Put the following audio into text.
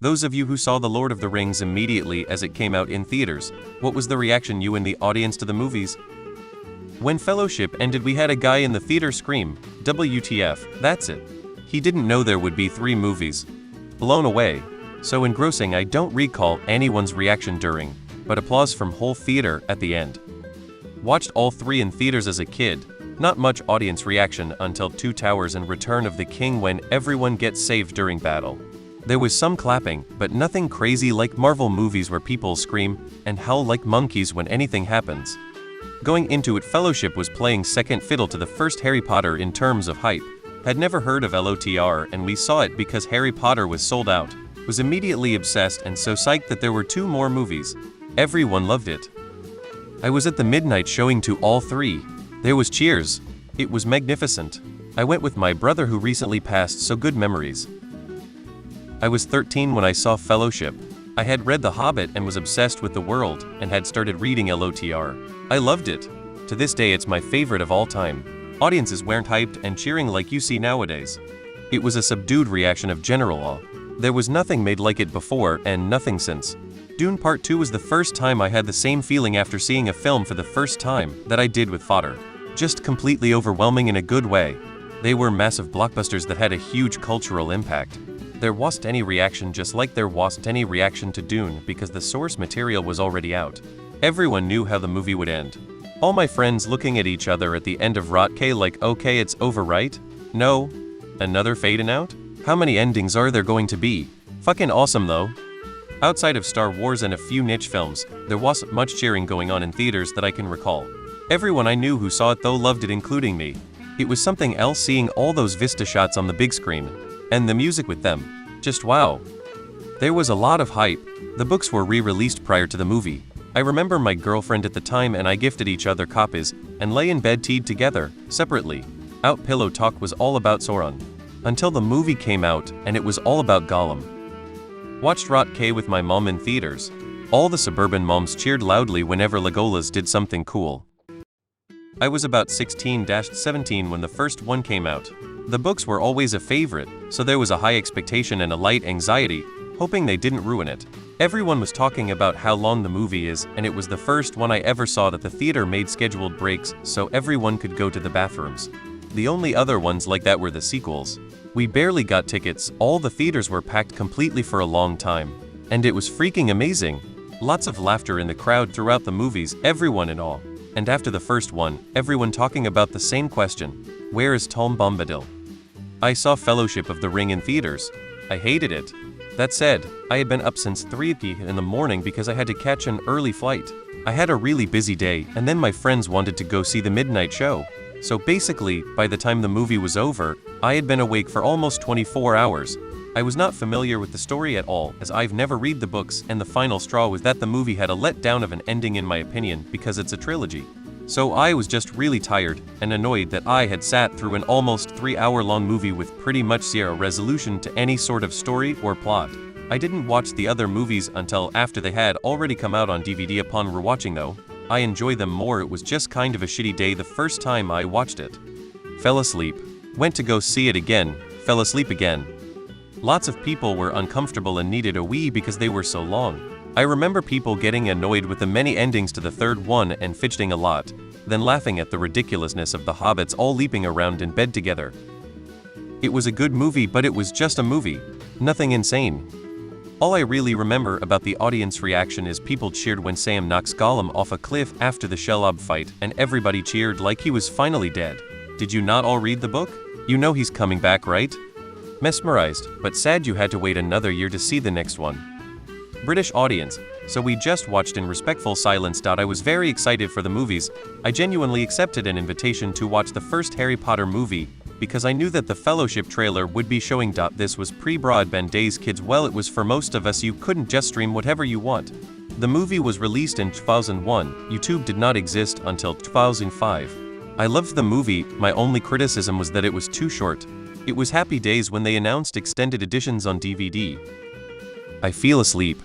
Those of you who saw The Lord of the Rings immediately as it came out in theaters, what was the reaction you and the audience to the movies? When Fellowship ended, we had a guy in the theater scream, "WTF, that's it." He didn't know there would be 3 movies. Blown away. So engrossing I don't recall anyone's reaction during, but applause from whole theater at the end. Watched all 3 in theaters as a kid. Not much audience reaction until Two Towers and Return of the King when everyone gets saved during battle. There was some clapping, but nothing crazy like Marvel movies where people scream and howl like monkeys when anything happens. Going into it, Fellowship was playing second fiddle to the first Harry Potter in terms of hype. Had never heard of LOTR, and we saw it because Harry Potter was sold out. Was immediately obsessed and so psyched that there were 2 more movies. Everyone loved it. I was at the midnight showing to all 3. There was cheers. It was magnificent. I went with my brother who recently passed, so good memories. I was 13 when I saw Fellowship. I had read The Hobbit and was obsessed with the world, and had started reading LOTR. I loved it. To this day it's my favorite of all time. Audiences weren't hyped and cheering like you see nowadays. It was a subdued reaction of general awe. There was nothing made like it before and nothing since. Dune Part 2 was the first time I had the same feeling after seeing a film for the first time that I did with Fodder. Just completely overwhelming in a good way. They were massive blockbusters that had a huge cultural impact. There wasn't any reaction, just like there wasn't any reaction to Dune because the source material was already out. Everyone knew how the movie would end. All my friends looking at each other at the end of Rot K like, okay, it's over, right? No? Another fading out? How many endings are there going to be? Fucking awesome though. Outside of Star Wars and a few niche films, there wasn't much cheering going on in theaters that I can recall. Everyone I knew who saw it though loved it, including me. It was something else seeing all those Vista shots on the big screen. And the music with them. Just wow. There was a lot of hype. The books were re-released prior to the movie. I remember my girlfriend at the time and I gifted each other copies, and lay in bed teed together, separately. Out pillow talk was all about Sauron. Until the movie came out, and it was all about Gollum. Watched Rot K with my mom in theaters. All the suburban moms cheered loudly whenever Legolas did something cool. I was about 16-17 when the first one came out. The books were always a favorite, so there was a high expectation and a light anxiety, hoping they didn't ruin it. Everyone was talking about how long the movie is, and it was the first one I ever saw that the theater made scheduled breaks so everyone could go to the bathrooms. The only other ones like that were the sequels. We barely got tickets, all the theaters were packed completely for a long time. And it was freaking amazing. Lots of laughter in the crowd throughout the movies, everyone in awe. And after the first one, everyone talking about the same question. Where is Tom Bombadil? I saw Fellowship of the Ring in theaters. I hated it. That said, I had been up since 3 in the morning because I had to catch an early flight. I had a really busy day, and then my friends wanted to go see the midnight show. So basically, by the time the movie was over, I had been awake for almost 24 hours. I was not familiar with the story at all, as I've never read the books, and the final straw was that the movie had a letdown of an ending in my opinion, because it's a trilogy. So I was just really tired, and annoyed that I had sat through an almost 3-hour-long movie with pretty much zero resolution to any sort of story or plot. I didn't watch the other movies until after they had already come out on DVD. Upon rewatching though, I enjoy them more. It was just kind of a shitty day the first time I watched it. Fell asleep. Went to go see it again, fell asleep again. Lots of people were uncomfortable and needed a wee because they were so long. I remember people getting annoyed with the many endings to the third one and fidgeting a lot, then laughing at the ridiculousness of the hobbits all leaping around in bed together. It was a good movie, but it was just a movie. Nothing insane. All I really remember about the audience reaction is people cheered when Sam knocks Gollum off a cliff after the Shelob fight, and everybody cheered like he was finally dead. Did you not all read the book? You know he's coming back, right? Mesmerized, but sad you had to wait another year to see the next one. British audience, so we just watched in respectful silence. I was very excited for the movies. I genuinely accepted an invitation to watch the first Harry Potter movie, because I knew that the Fellowship trailer would be showing. This was pre-broadband days, kids. Well, it was for most of us. You couldn't just stream whatever you want. The movie was released in 2001, YouTube did not exist until 2005. I loved the movie, my only criticism was that it was too short. It was happy days when they announced extended editions on DVD. I feel asleep.